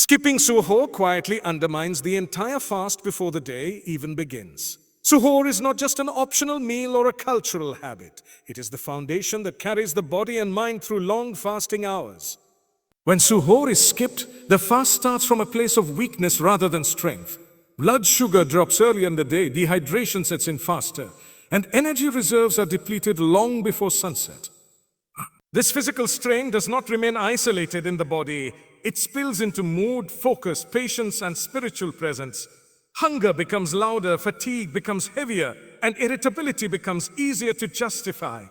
Skipping suhoor quietly undermines the entire fast before the day even begins. Suhoor is not just an optional meal or a cultural habit. It is the foundation that carries the body and mind through long fasting hours. When suhoor is skipped, the fast starts from a place of weakness rather than strength. Blood sugar drops early in the day, dehydration sets in faster, and energy reserves are depleted long before sunset. This physical strain does not remain isolated in the body. It spills into mood, focus, patience, and spiritual presence. Hunger becomes louder, fatigue becomes heavier, and irritability becomes easier to justify.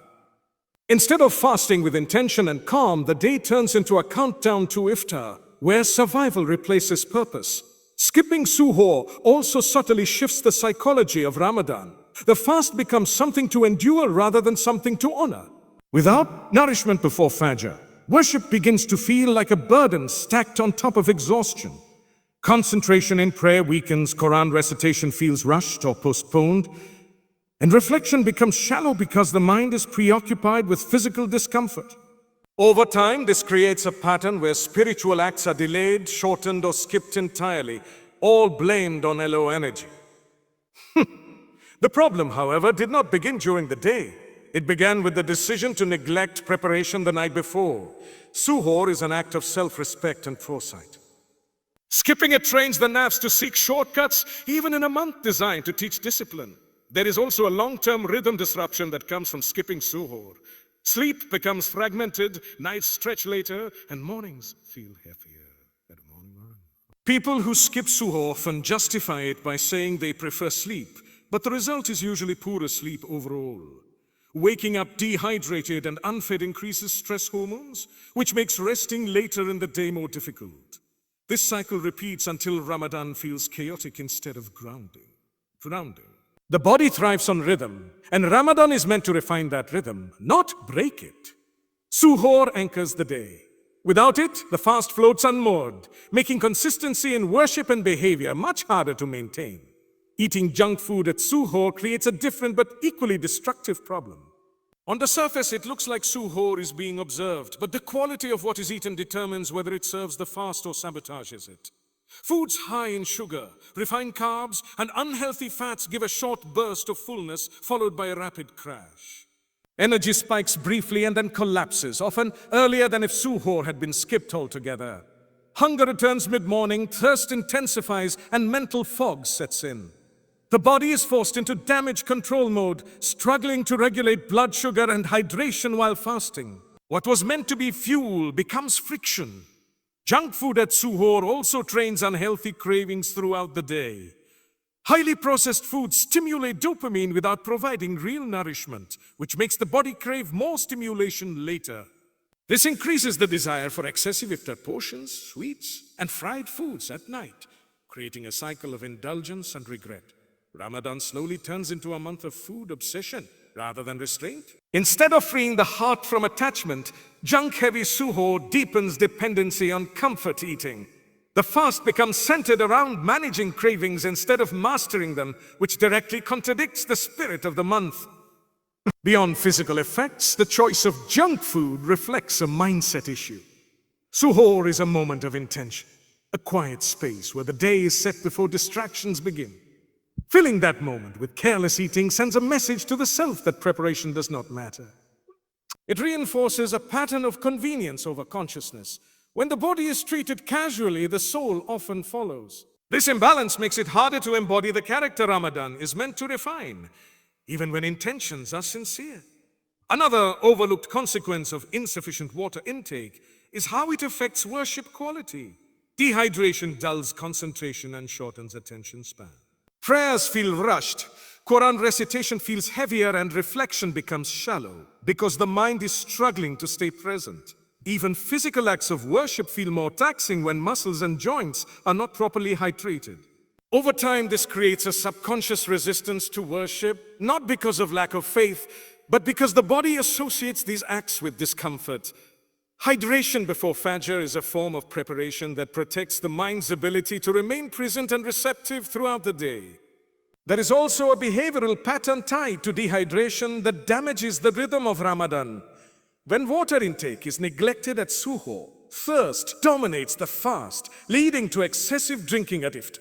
Instead of fasting with intention and calm, the day turns into a countdown to iftar, where survival replaces purpose. Skipping suhoor also subtly shifts the psychology of Ramadan. The fast becomes something to endure rather than something to honor. Without nourishment before Fajr, worship begins to feel like a burden stacked on top of exhaustion. Concentration in prayer weakens, Quran recitation feels rushed or postponed, and reflection becomes shallow because the mind is preoccupied with physical discomfort. Over time, this creates a pattern where spiritual acts are delayed, shortened, or skipped entirely, all blamed on low energy. The problem, however, did not begin during the day. It began with the decision to neglect preparation the night before. Suhoor is an act of self-respect and foresight. Skipping it trains the nafs to seek shortcuts, even in a month designed to teach discipline. There is also a long-term rhythm disruption that comes from skipping suhoor. Sleep becomes fragmented, nights stretch later, and mornings feel heavier at morning run. People who skip suhoor often justify it by saying they prefer sleep, but the result is usually poorer sleep overall. Waking up dehydrated and unfed increases stress hormones, which makes resting later in the day more difficult. This cycle repeats until Ramadan feels chaotic instead of grounding. The body thrives on rhythm, and Ramadan is meant to refine that rhythm, not break it. Suhoor anchors the day. Without it, the fast floats unmoored, making consistency in worship and behavior much harder to maintain. Eating junk food at suhoor creates a different but equally destructive problem. On the surface, it looks like suhoor is being observed, but the quality of what is eaten determines whether it serves the fast or sabotages it. Foods high in sugar, refined carbs, and unhealthy fats give a short burst of fullness followed by a rapid crash. Energy spikes briefly and then collapses, often earlier than if suhoor had been skipped altogether. Hunger returns mid-morning, thirst intensifies, and mental fog sets in. The body is forced into damage control mode, struggling to regulate blood sugar and hydration while fasting. What was meant to be fuel becomes friction. Junk food at suhoor also trains unhealthy cravings throughout the day. Highly processed foods stimulate dopamine without providing real nourishment, which makes the body crave more stimulation later. This increases the desire for excessive iftar portions, sweets, and fried foods at night, creating a cycle of indulgence and regret. Ramadan slowly turns into a month of food obsession rather than restraint. Instead of freeing the heart from attachment, junk-heavy suhoor deepens dependency on comfort eating. The fast becomes centered around managing cravings instead of mastering them, which directly contradicts the spirit of the month. Beyond physical effects, the choice of junk food reflects a mindset issue. Suhoor is a moment of intention, a quiet space where the day is set before distractions begin. Filling that moment with careless eating sends a message to the self that preparation does not matter. It reinforces a pattern of convenience over consciousness. When the body is treated casually, the soul often follows. This imbalance makes it harder to embody the character Ramadan is meant to refine, even when intentions are sincere. Another overlooked consequence of insufficient water intake is how it affects worship quality. Dehydration dulls concentration and shortens attention span. Prayers feel rushed, Quran recitation feels heavier, and reflection becomes shallow because the mind is struggling to stay present. Even physical acts of worship feel more taxing when muscles and joints are not properly hydrated. Over time, this creates a subconscious resistance to worship, not because of lack of faith, but because the body associates these acts with discomfort. Hydration before Fajr is a form of preparation that protects the mind's ability to remain present and receptive throughout the day. There is also a behavioral pattern tied to dehydration that damages the rhythm of Ramadan. When water intake is neglected at suhoor, Thirst dominates the fast, leading to excessive drinking at iftar.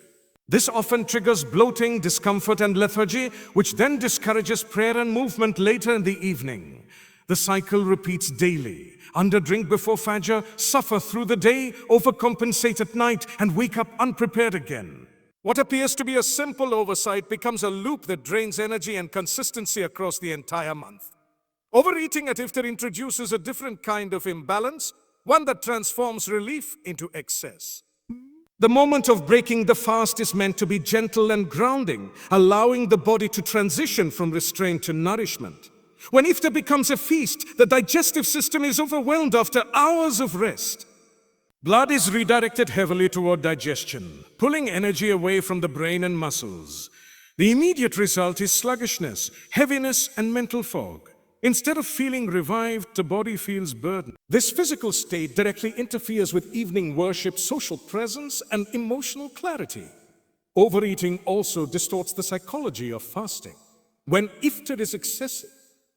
This often triggers bloating, discomfort, and lethargy, which then discourages prayer and movement later in the evening. The cycle repeats daily. Underdrink before Fajr, suffer through the day, overcompensate at night, and wake up unprepared again. What appears to be a simple oversight becomes a loop that drains energy and consistency across the entire month. Overeating at iftar introduces a different kind of imbalance, one that transforms relief into excess. The moment of breaking the fast is meant to be gentle and grounding, allowing the body to transition from restraint to nourishment. When iftar becomes a feast, the digestive system is overwhelmed after hours of rest. Blood is redirected heavily toward digestion, pulling energy away from the brain and muscles. The immediate result is sluggishness, heaviness, and mental fog. Instead of feeling revived, the body feels burdened. This physical state directly interferes with evening worship, social presence, and emotional clarity. Overeating also distorts the psychology of fasting. When iftar is excessive,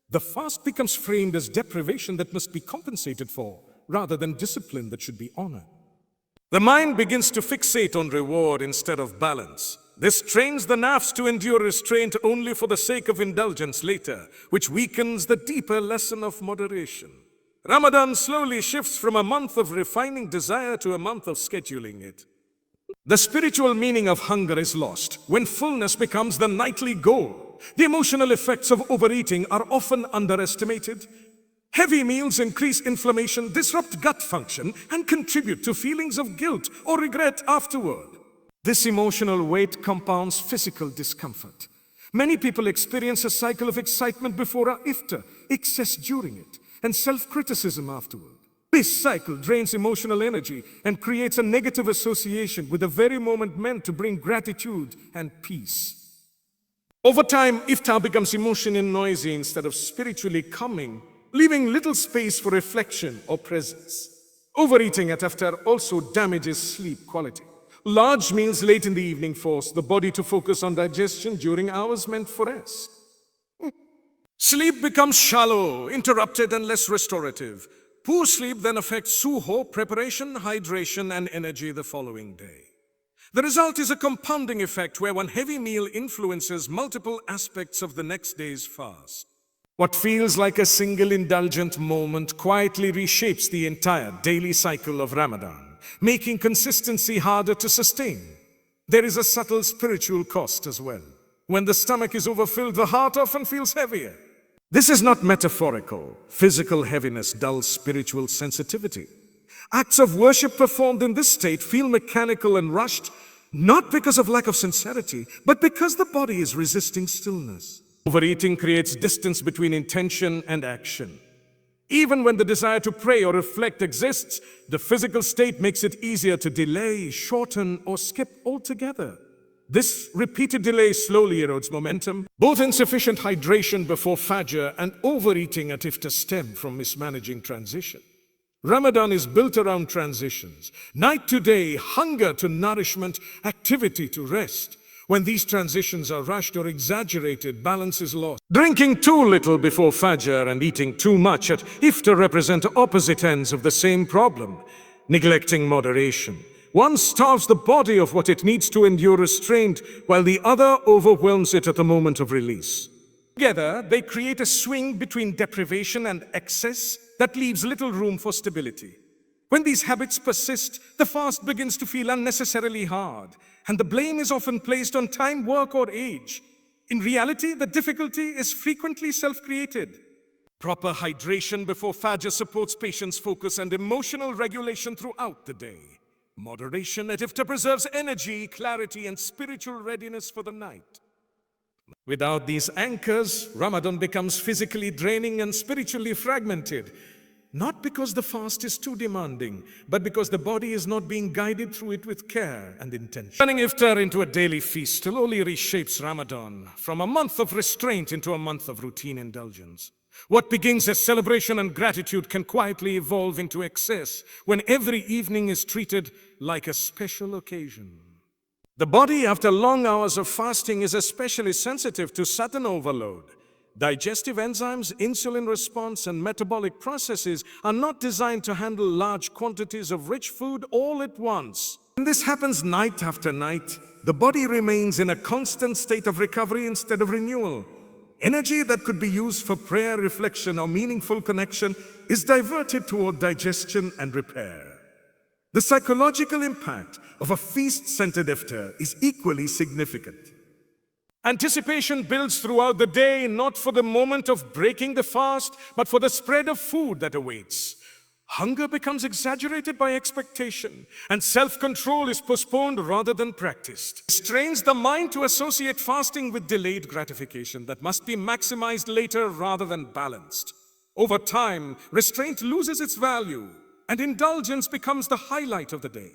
the fast becomes framed as deprivation that must be compensated for, rather than discipline that should be honored. The mind begins to fixate on reward instead of balance. This trains the nafs to endure restraint only for the sake of indulgence later, which weakens the deeper lesson of moderation. Ramadan slowly shifts from a month of refining desire to a month of scheduling it. The spiritual meaning of hunger is lost when fullness becomes the nightly goal. The emotional effects of overeating are often underestimated. Heavy meals increase inflammation, disrupt gut function, and contribute to feelings of guilt or regret afterward. This emotional weight compounds physical discomfort. Many people experience a cycle of excitement before iftar, excess during it, and self-criticism afterward. This cycle drains emotional energy and creates a negative association with the very moment meant to bring gratitude and peace. Over time, iftar becomes emotionally noisy instead of spiritually calming, leaving little space for reflection or presence. Overeating at iftar also damages sleep quality. Large meals late in the evening force the body to focus on digestion during hours meant for rest. Sleep becomes shallow, interrupted, and less restorative. Poor sleep then affects suho, preparation, hydration, and energy the following day. The result is a compounding effect where one heavy meal influences multiple aspects of the next day's fast. What feels like a single indulgent moment quietly reshapes the entire daily cycle of Ramadan, making consistency harder to sustain. There is a subtle spiritual cost as well. When the stomach is overfilled, the heart often feels heavier. This is not metaphorical. Physical heaviness dulls spiritual sensitivity. Acts of worship performed in this state feel mechanical and rushed, not because of lack of sincerity, but because the body is resisting stillness. Overeating creates distance between intention and action. Even when the desire to pray or reflect exists, the physical state makes it easier to delay, shorten, or skip altogether. This repeated delay slowly erodes momentum. Both insufficient hydration before Fajr and overeating at iftar stem from mismanaging transition. Ramadan is built around transitions. Night to day, hunger to nourishment, activity to rest. When these transitions are rushed or exaggerated, balance is lost. Drinking too little before Fajr and eating too much at iftar represent opposite ends of the same problem. Neglecting moderation. One starves the body of what it needs to endure restraint, while the other overwhelms it at the moment of release. Together, they create a swing between deprivation and excess that leaves little room for stability. When these habits persist, the fast begins to feel unnecessarily hard, and the blame is often placed on time, work, or age. In reality, the difficulty is frequently self-created. Proper hydration before Fajr supports patience, focus, and emotional regulation throughout the day. Moderation at iftar preserves energy, clarity, and spiritual readiness for the night. Without these anchors, Ramadan becomes physically draining and spiritually fragmented. Not because the fast is too demanding, but because the body is not being guided through it with care and intention. Turning iftar into a daily feast slowly reshapes Ramadan from a month of restraint into a month of routine indulgence. What begins as celebration and gratitude can quietly evolve into excess when every evening is treated like a special occasion. The body, after long hours of fasting, is especially sensitive to sudden overload. Digestive enzymes, insulin response, and metabolic processes are not designed to handle large quantities of rich food all at once. When this happens night after night, the body remains in a constant state of recovery instead of renewal. Energy that could be used for prayer, reflection, or meaningful connection is diverted toward digestion and repair. The psychological impact of a feast-centered iftar is equally significant. Anticipation builds throughout the day, not for the moment of breaking the fast, but for the spread of food that awaits. Hunger becomes exaggerated by expectation, and self-control is postponed rather than practiced. This trains the mind to associate fasting with delayed gratification that must be maximized later rather than balanced. Over time, restraint loses its value, and indulgence becomes the highlight of the day.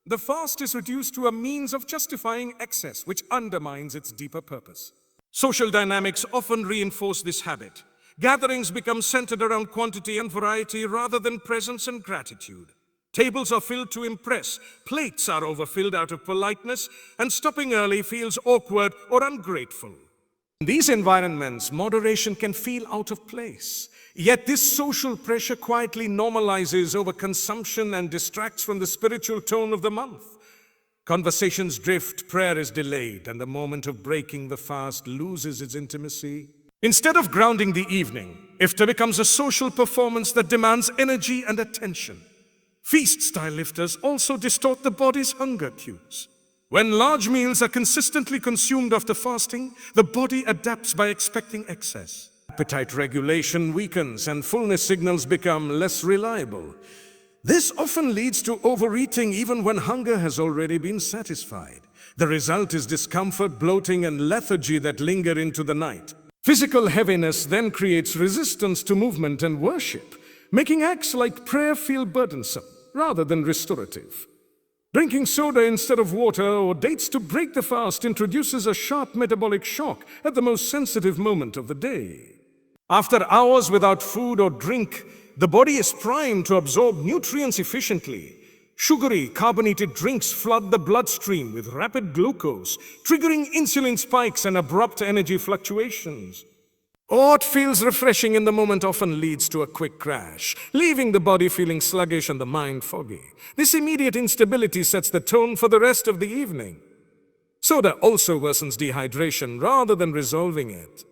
The fast is reduced to a means of justifying excess, which undermines its deeper purpose. Social dynamics often reinforce this habit. Gatherings become centered around quantity and variety rather than presence and gratitude. Tables are filled to impress, plates are overfilled out of politeness, and stopping early feels awkward or ungrateful. In these environments, moderation can feel out of place. Yet this social pressure quietly normalizes overconsumption and distracts from the spiritual tone of the month. Conversations drift, prayer is delayed, and the moment of breaking the fast loses its intimacy. Instead of grounding the evening, iftar becomes a social performance that demands energy and attention. Feast-style iftars also distort the body's hunger cues. When large meals are consistently consumed after fasting, the body adapts by expecting excess. Appetite regulation weakens and fullness signals become less reliable. This often leads to overeating even when hunger has already been satisfied. The result is discomfort, bloating, and lethargy that linger into the night. Physical heaviness then creates resistance to movement and worship, making acts like prayer feel burdensome rather than restorative. Drinking soda instead of water or dates to break the fast introduces a sharp metabolic shock at the most sensitive moment of the day. After hours without food or drink, the body is primed to absorb nutrients efficiently. Sugary, carbonated drinks flood the bloodstream with rapid glucose, triggering insulin spikes and abrupt energy fluctuations. What feels refreshing in the moment often leads to a quick crash, leaving the body feeling sluggish and the mind foggy. This immediate instability sets the tone for the rest of the evening. Soda also worsens dehydration rather than resolving it.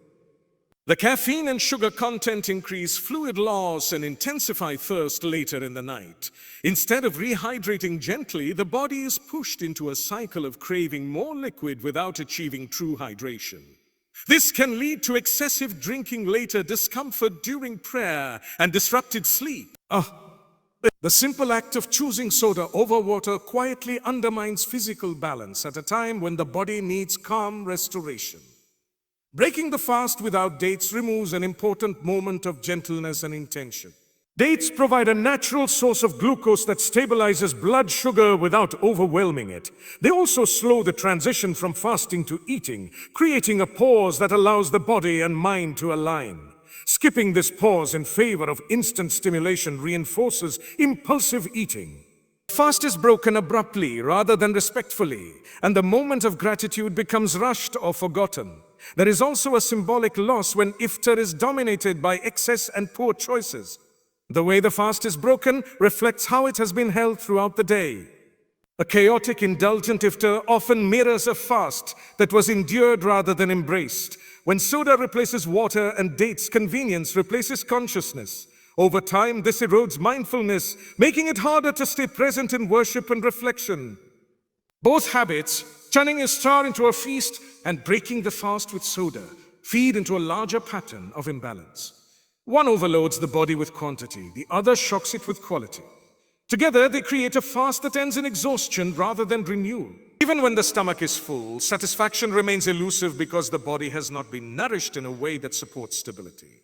The caffeine and sugar content increase fluid loss and intensify thirst later in the night. Instead of rehydrating gently, the body is pushed into a cycle of craving more liquid without achieving true hydration. This can lead to excessive drinking later, discomfort during prayer, and disrupted sleep. The simple act of choosing soda over water quietly undermines physical balance at a time when the body needs calm restoration. Breaking the fast without dates removes an important moment of gentleness and intention. Dates provide a natural source of glucose that stabilizes blood sugar without overwhelming it. They also slow the transition from fasting to eating, creating a pause that allows the body and mind to align. Skipping this pause in favor of instant stimulation reinforces impulsive eating. Fast is broken abruptly rather than respectfully, and the moment of gratitude becomes rushed or forgotten. There is also a symbolic loss when iftar is dominated by excess and poor choices. The way the fast is broken reflects how it has been held throughout the day. A chaotic, indulgent iftar often mirrors a fast that was endured rather than embraced. When soda replaces water and dates, convenience replaces consciousness. Over time, this erodes mindfulness, making it harder to stay present in worship and reflection. Both habits, turning a star into a feast and breaking the fast with soda, feed into a larger pattern of imbalance. One overloads the body with quantity, the other shocks it with quality. Together, they create a fast that ends in exhaustion rather than renewal. Even when the stomach is full, satisfaction remains elusive because the body has not been nourished in a way that supports stability.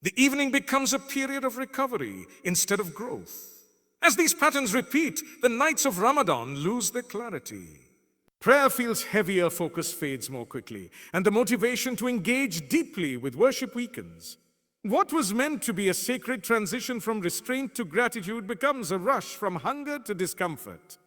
The evening becomes a period of recovery instead of growth. As these patterns repeat, the nights of Ramadan lose their clarity. Prayer feels heavier, focus fades more quickly, and the motivation to engage deeply with worship weakens. What was meant to be a sacred transition from restraint to gratitude becomes a rush from hunger to discomfort.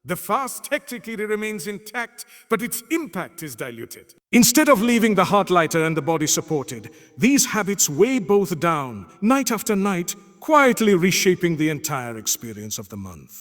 The fast technically remains intact, but its impact is diluted. Instead of leaving the heart lighter and the body supported, these habits weigh both down, night after night, quietly reshaping the entire experience of the month.